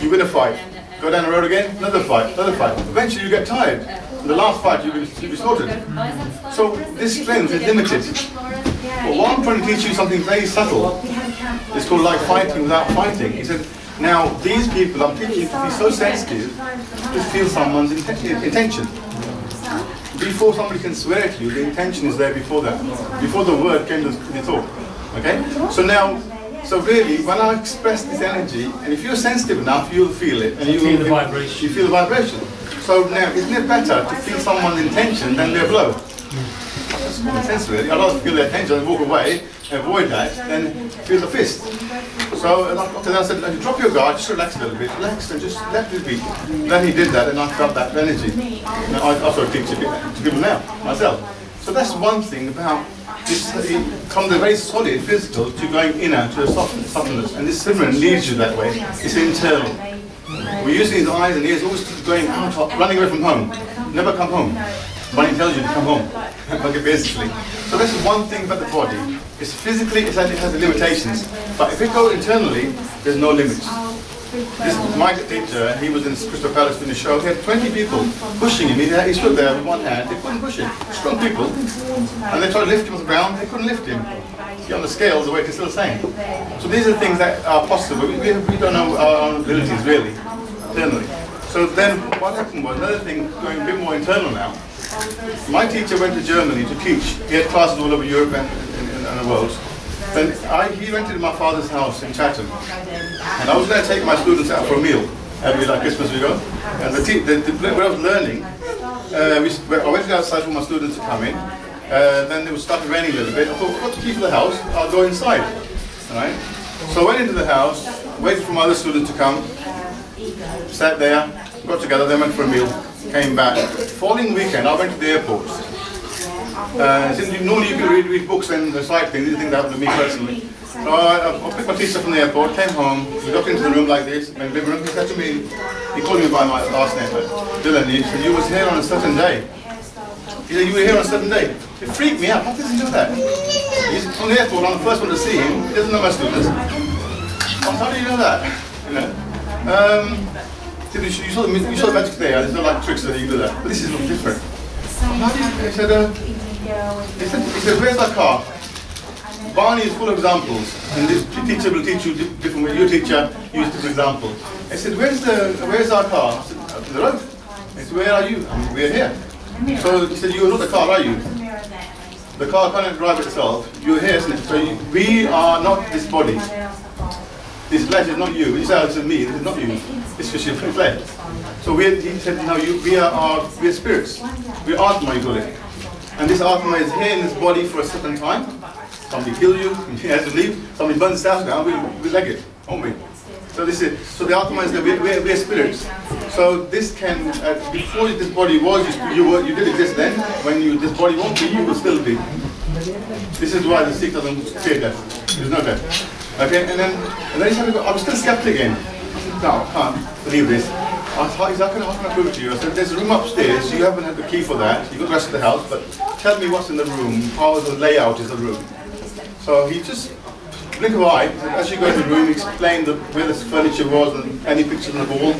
you win a fight. Go down the road again, another fight, another fight. Eventually you get tired. In the last fight you'll be slaughtered. So this strength is limited. But what I'm trying to teach you something very subtle. It's called like fighting without fighting. He said, now these people, I'm teaching you to be so sensitive to feel someone's intention. Before somebody can swear to you, the intention is there before that. Before the word came to the thought. Okay? So now, so really, when I express this energy, and if you're sensitive enough, you'll feel it. And you feel the vibration. You feel the vibration. So now, isn't it better to feel someone's intention than their blow? That's common sense, really. I'd rather feel their intention and walk away, avoid that, than feel the fist. So then I said, drop your guard, just relax a little bit, relax and just let it be. Then he did that, and I felt that energy. Now, I also teach it to people now, myself. So that's one thing about this, it comes a very solid physical to going inner to a softness, and this Simran leads you that way. It's internal. We're using his eyes and ears, always going out, running away from home. Never come home. Money tells you to come home, okay, basically. So that's one thing about the body. It's physically, it has limitations, but if it goes internally, there's no limits. This my teacher, he was in Crystal Palace doing a show. He had 20 people pushing him. He stood there with one hand. They couldn't push him. Strong people, and they tried to lift him off the ground. They couldn't lift him. See, on the scales, the weight is still the same. So these are things that are possible. We don't know our own abilities really internally. So then, what happened was another thing, going a bit more internal now. My teacher went to Germany to teach. He had classes all over Europe and the world. Then he rented my father's house in Chatham, and I was going to take my students out for a meal every Christmas we go. And where I was learning, I waited outside for my students to come in. Then it was started raining a little bit. I thought, I've got the key for the house. I'll go inside. All right. So I went into the house, waited for my other students to come, sat there, got together, then went for a meal, came back. Following weekend, I went to the airport. Since normally you can read books and recite things, these things happen to me personally. So I picked my teacher from the airport, came home, we got into the room like this, and the room, he said to me, he called me by my last name, Dylan, he said, you was here on a certain day. He said, you were here on a certain day. It freaked me out, how does he do that? He's from the airport, I'm the first one to see him, he doesn't know my students. How do you know that? You know? You saw the magic there, there's no like tricks that you do that, but this is different. He said, where's that car? Barney is full of examples, and this teacher will teach you different ways. Your teacher used different examples. I said, where's our car? I said, the road. He said, where are you? We're here. So he said, you're not the car, are you? The car can't drive itself. You're here, isn't it? So we are not this body. This flesh is not you. He said, it's me. This is not you. It's just your flesh. So he said, no, we're spirits. We're Atma, you call it. And this Atma is here in this body for a certain time. Somebody kills you, he has to leave. Somebody burns the house down, we leg it, won't we? So so the Atma is that we're spirits. So this can, before this body was, you did exist then. When this body won't be, you will still be. This is why the Sikh doesn't fear death. There's no death. Okay, and then he said, I was still skeptic again. I said, no, I can't believe this. I thought, how can I prove it to you? I said, there's a room upstairs, you haven't had the key for that, you've got the rest of the house, but tell me what's in the room, how the layout is the room. So he just, blink of an eye, as you go in the room, he explained where the furniture was and any pictures on the wall.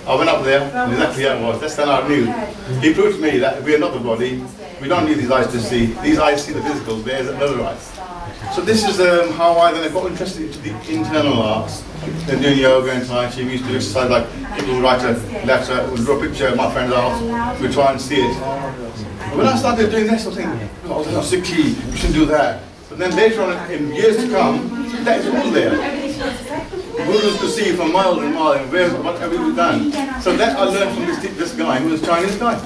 I went up there, and exactly how it was, that's then I knew. He proved to me that we are not the body, we don't need these eyes to see, these eyes see the physicals, there's another eye. So this is how I then got interested into the internal arts. Then doing yoga and Tai Chi, we used to exercise like people would write a letter, would draw a picture of my friend's house, we'd try and see it. But when I started doing this, I was thinking, oh, that's a key, we shouldn't do that. But then later on, in years to come, that is all there. Gurus to see from miles and miles and what have we done. So that I learned from this guy who was a Chinese guy.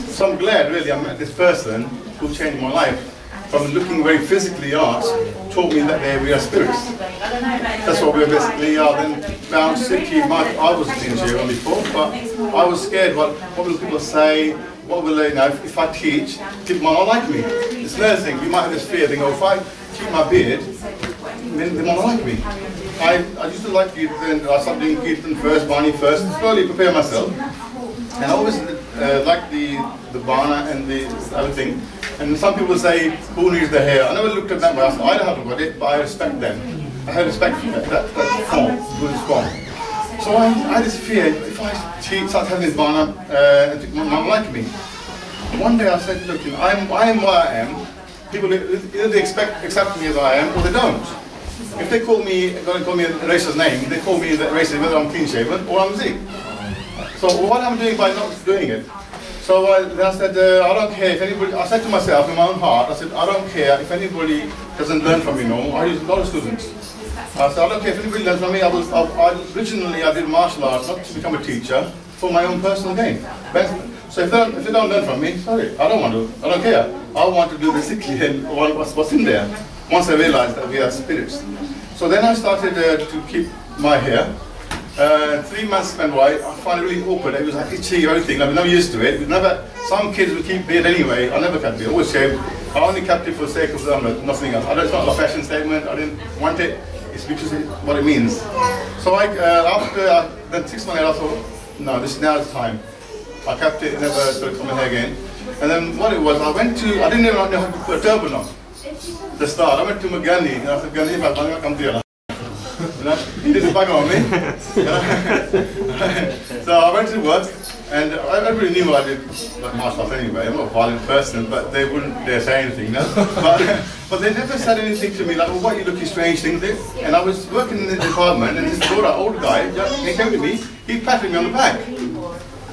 So I'm glad really I met this person who changed my life. From looking very physically art, taught me that we are spirits. That's what we basically are. Then found Sikhi, I was a teenager before, but I was scared what will people say, what will they know if I teach, people might not like me. It's another thing, we might have this fear, they go, if I keep my beard, then they might not like me. I used to like Kirtan, I started doing Kirtan first, Bani first, slowly prepare myself. And I always liked the Bana and the other thing. And some people say, who needs the hair? I never looked at that way. I said, I don't have got it, but I respect them. I have respect for that form, Buddhist form. So I had this fear, if I start having this Bana, people might like me. One day I said, look, I am what I am. People either they accept me as I am, or they don't. If they call me, going to call me a racist name, they call me the racist whether I'm clean shaven or I'm Sikh. So what am I doing by not doing it? So then I said, I don't care if anybody, I said to myself in my own heart, I said, I don't care if anybody doesn't learn from me no more. I use a lot of students. I said, I don't care if anybody learns from me. Originally I did martial arts, not to become a teacher, for my own personal gain. So if they don't learn from me, sorry, I don't care. I want to do the Sikhi and what's in there. Once I realized that we are spirits. So then I started to keep my hair. 3 months went by, I found it really awkward. It was like itchy, everything. I was never used to it. Some kids would keep beard anyway. I never kept beard, always shaved. I only kept it for the sake of nothing else. It's not a fashion statement. I didn't want it. It's because of what it means. So after then 6 months later, I thought, no, now it's time. I kept it, never started coming here again. And then what it was, I didn't even know how to put a turban on. The start, I went to Magani, and I said, Gani, I'm going to come to you. He did a bug on me. So I went to work, and everybody knew I did like martial arts anyway. I'm not a violent person, but they wouldn't dare say anything, But they never said anything to me like, well, what are you looking strange things? And I was working in the department, and this old guy, he came to me, he patted me on the back.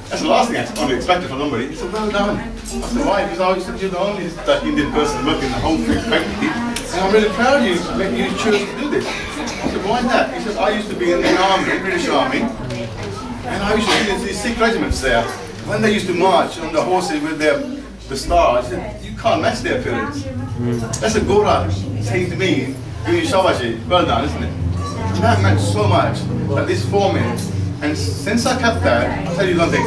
That's the last thing I expected from somebody. He said, well done. I said, why? Because I said, you're the only Indian person working in the whole thing, and I'm really proud of you chose to do this. I said, why that? He said, I used to be in the army, British Army, and I used to be in these Sikh regiments there. When they used to march on the horses with the stars, I said, you can't match their appearance. That's a Gora saying to me, doing shabashi, well done, isn't it? And that meant so much, at least 4 minutes. And since I kept that, I'll tell you something,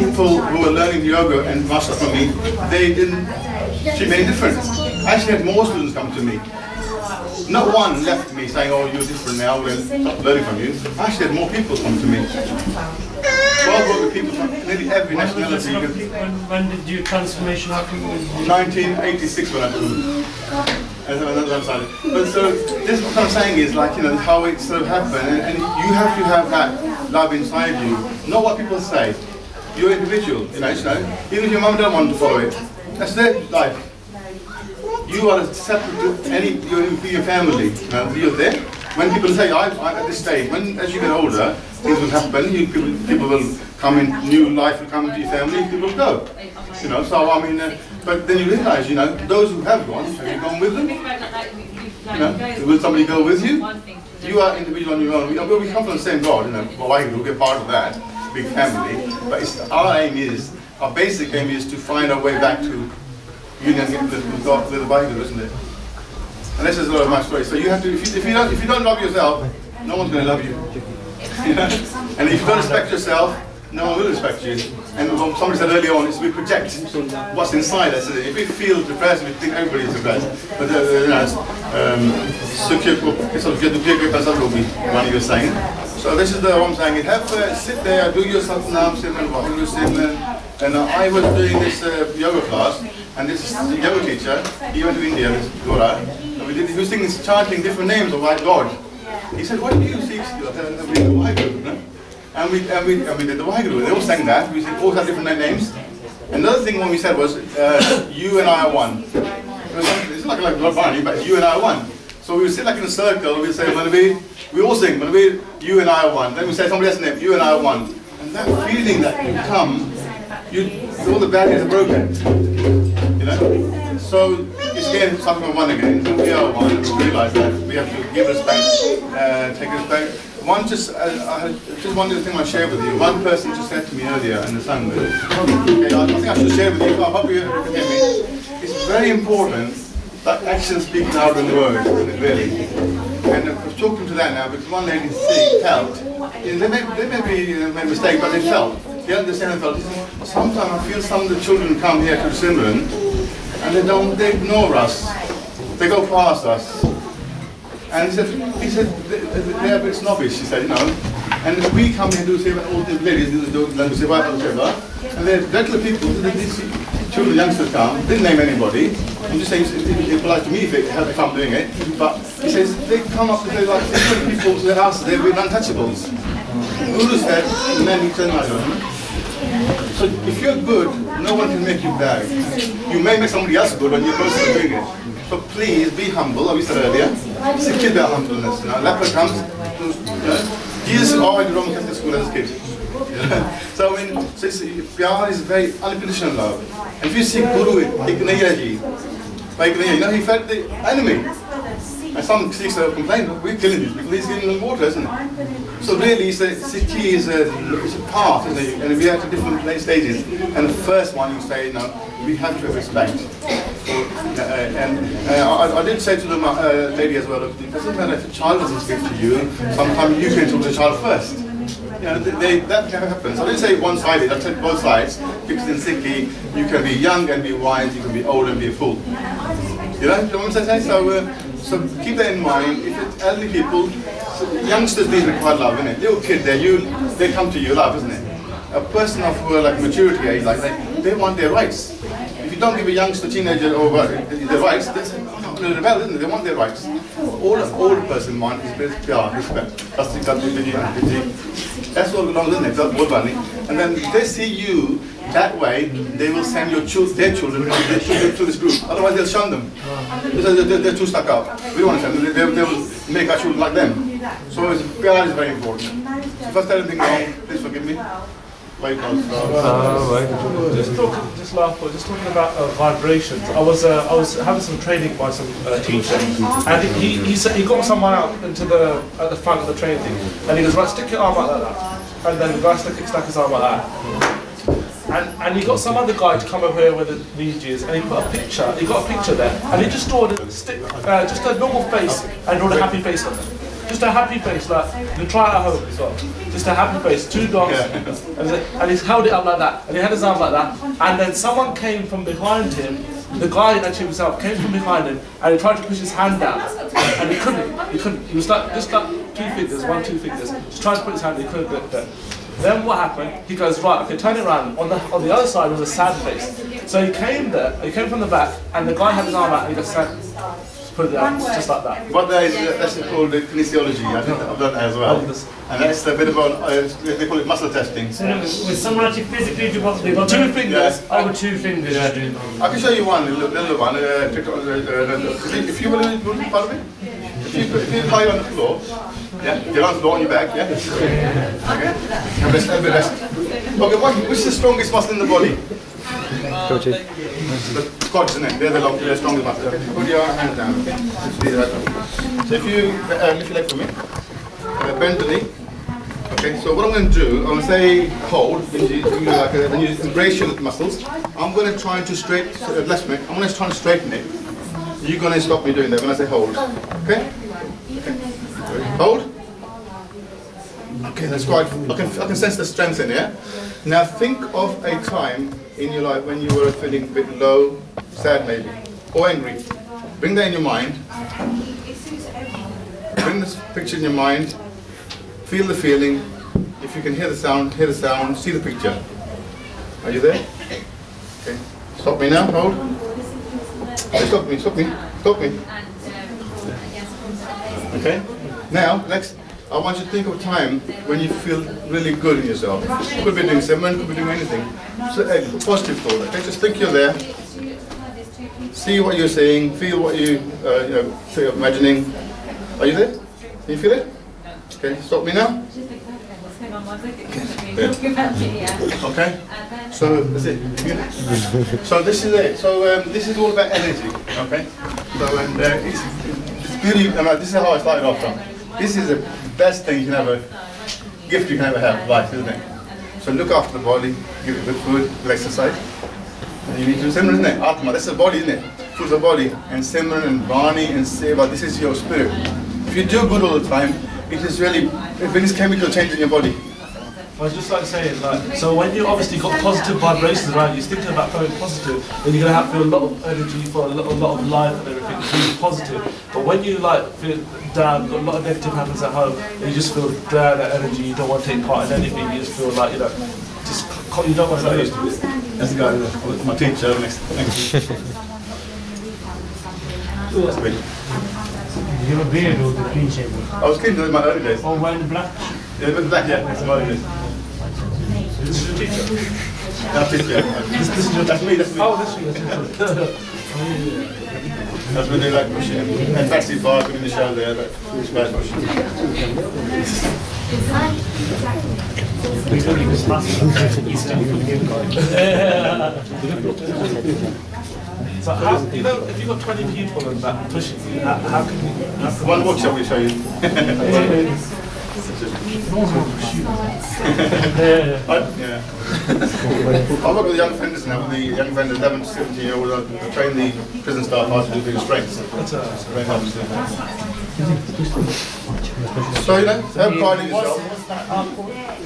people who were learning yoga and martial arts from me, they didn't see any difference. I actually had more students come to me. Not one left me saying, oh, you're different now, we'll stop learning from you. I actually had more people come to me. 12 other people from nearly every nationality. When did your transformation happen? 1986 when I moved. But so this what I'm saying is like, how it sort of happened, and you have to have that love inside you, not what people say. You're an individual, even if your mum don't want to follow it, that's their life. You are separate to your family. You're there. When people say, I'm at this stage, as you get older, things will happen, people will come in, new life will come into your family, people will go. So I mean, but then you realise, those who have gone you gone with them? Will somebody go with you? You are individual on your own. We come from the same God, we're part of that big family. But our basic aim is to find our way back to union with God, with the Bible, isn't it? And this is a lot of my story. So you have to, if you don't love yourself, no one's going to love you. And if you don't respect yourself, no one will respect you. And somebody said earlier on, we project what's inside us. If we feel depressed, we think everybody's depressed. But one you were saying. So this is what I'm saying. Sit there, do your satnam, simran, and I was doing this yoga class, and this yoga teacher, he went to India, this Gora, and he was chanting different names of white God. He said, what do you seek? I said, we did the Waheguru. And we did the Waheguru. They all sang that. We all had different names. Another thing when we said was, you and I are one. It's not like Bani, but you and I are one. So we would sit like in a circle, we'd say, Manvir, we all sing, Manvir, you and I are one. Then we say somebody else's name, you and I are one. And that feeling that you come, all the barriers are broken. So it's again something of one again. So we are one, and we realise that we have to give respect, take respect. Just one little thing I'll share with you. One person just said to me earlier in the Sangha, okay, I think I should share with you, I hope you can hear me. It's very important that actions speak louder than words, really. And I was talking to that now because one lady felt, they may be a mistake, but they felt. He understands. Sometimes I feel some of the children come here to Simran and they ignore us. They go past us. And he said they're a bit snobbish, he said, you know. And we come here to say all the ladies do and they're regular people, these children, youngsters come, didn't name anybody. I'm just saying it applies to me if I'm doing it. But he says they come up to say like different people to their houses, they've been untouchables. Guru said, and then he turned around. So if you're good, no one can make you bad. You may make somebody else good when you're personally doing it. So please be humble, like we said earlier. Seek that humbleness. Leper comes, Jesus always Roman Catholic school as a kid. So Pyar is very unconditional love. And if you see Guru, you know, he fed the enemy. And some Sikhs have complained, we're killing these people, he's giving them water, isn't it? So really, Sikhi is a path, isn't it? And we have to different stages. And the first one, you say, no, we have to respect. I did say to the lady as well, it doesn't matter if a child doesn't speak to you, sometimes you can talk to the child first. You know, that happens. I didn't say one-sided, I said both sides. Because in Sikhi, you can be young and be wise, you can be old and be a fool. You know what I'm saying? So keep that in mind. If it's elderly people, youngsters need require love, isn't it? Little kid, they come to you, love, isn't it? A person of like maturity age, like they want their rights. If you don't give a youngster, teenager, or their rights, they're rebel, isn't it? They want their rights. All an old person wants is respect. That's what belongs, isn't it? That's and then they see you that way, they will send their children to this group. Otherwise, they'll shun them. They're too stuck up. We don't want to send them. They will make our children like them. So Pyar is very important. If I said anything wrong, please forgive me. Just talking about vibrations. I was having some training by some teacher, and he said he got someone out into at the front of the training thing, and he goes, right, stick your arm out like that, and then the guy stuck his arm like that. And he got some other guy to come over here with the Vijay's, and he got a picture there, and he just drew just a normal face, and drew a happy face on it. Just a happy face, like, you try it at home as well. Just a happy face, 2 dots, and he's held it up like that, and he had his arm like that, and then someone came from behind him, the guy actually himself came from behind him, and he tried to push his hand down, and he couldn't, he was like, just like 2 fingers, 1, 2 fingers, just trying to put his hand, he couldn't do it. Then what happened? He goes, right, okay, turn it around. On the other side was a sad face. So he came from the back, and the guy had his arm out, and he just said, put it down, just like that. But that's called the kinesiology. I think I've done that as well. And that's a bit of they call it muscle testing. So with someone actually physically do what they got 2 fingers. Yeah. Over 2 fingers. I do. I can show you one, a little one. If you will, pardon me? If you lie on the floor, yeah, get on the floor on your back, yeah? Okay. And rest. Okay, which is the strongest muscle in the body? The quads, isn't it? They're the strongest muscle. Okay. Put your hands down, okay? So if you lift your leg for me, bend the knee. Okay, so what I'm going to do, I'm going to say hold, then you embrace your muscles. I'm going to try to straighten, I'm going to try to straighten it. You're going to stop me doing that when I say hold. Okay? Hold. Okay, that's quite, I can sense the strength in here. Now think of a time in your life when you were feeling a bit low, sad maybe, or angry. Bring that in your mind. Bring this picture in your mind. Feel the feeling. If you can hear the sound, see the picture. Are you there? Okay. Stop me now, hold. Okay, stop me. Okay? Now, next, I want you to think of a time when you feel really good in yourself. Could be doing Simran, could be doing anything. So, a positive thought, okay? Just think you're there. See what you're saying, feel what you're imagining. Are you there? Can you feel it? Okay, stop me now. Okay, so that's it. So this is it. So this is all about energy. Okay, so it's beauty. This is how I started off from. This is the best thing you can ever, gift you can ever have, life, isn't it? So look after the body, give it good food, good exercise. And you need to do Simran, isn't it? Atma, that's the body, isn't it? Food's the body, and Simran and Bani and Seva, this is your spirit. If you do good all the time, it is really, it brings chemical change in your body. I was just like saying, like, so when you obviously got positive vibrations around you, thinking about going positive, then you're gonna feel a lot of energy for a lot of life and everything, really positive. But when you like feel down, a lot of negative happens at home, and you just feel down that energy, you don't want to take part in anything, you just feel like, you know, just you don't want to. That's the guy, my teacher next to me. That's big. You have a beard or the clean shave? I was keen to do it in my early days. Oh, wearing black? Yeah, but black, yeah, that's my early days. This is your teacher? That's it, yeah. That's me, that's me. Oh, that's you. That's when they like pushing. And taxi park, in the shower there, like, this guy's pushing. We don't even pass So how, you know, if you've got 20 people and that pushing you, how can you... One workshop we show you. Yeah. I work with the young offenders now, with the young offenders, 11 to 17 year olds. I train the prison staff how to do bigger strengths. So, you know, have pride in yourself.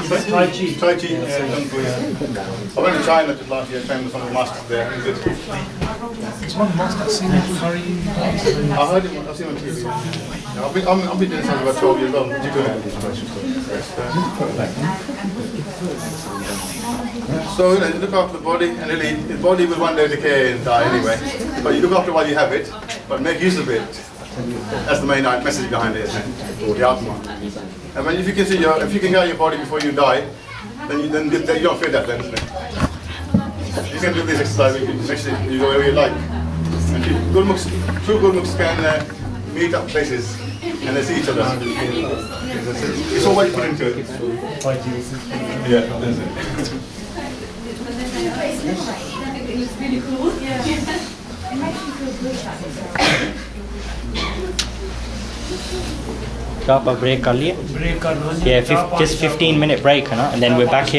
Tai Chi. Tai Chi, yeah, Kung Fu, yeah. I went to China just last year, trained with some of the masters there. It was good. There's one master Singh Jee Bhai. I heard him, I've seen him on TV. Yeah, I've been doing this since about 12 years old. Did you go ahead? So, you know, you look after the body, and really, the body will one day decay and die anyway. But you look after it while you have it, but make use of it. That's the main message behind it, isn't it? The Atma. And when, if you can see if you can get out your body before you die, then you don't fear that then, isn't it? You can do this exercise, you go wherever you like. And true Gurmukhs can meet up places and they see each other. It's all what you put into it. Yeah, that's it. It's really cool. Yeah. It makes you feel good. आप break कर लिए? Break करना Yeah, just 15-minute break है ना, and then we're back here.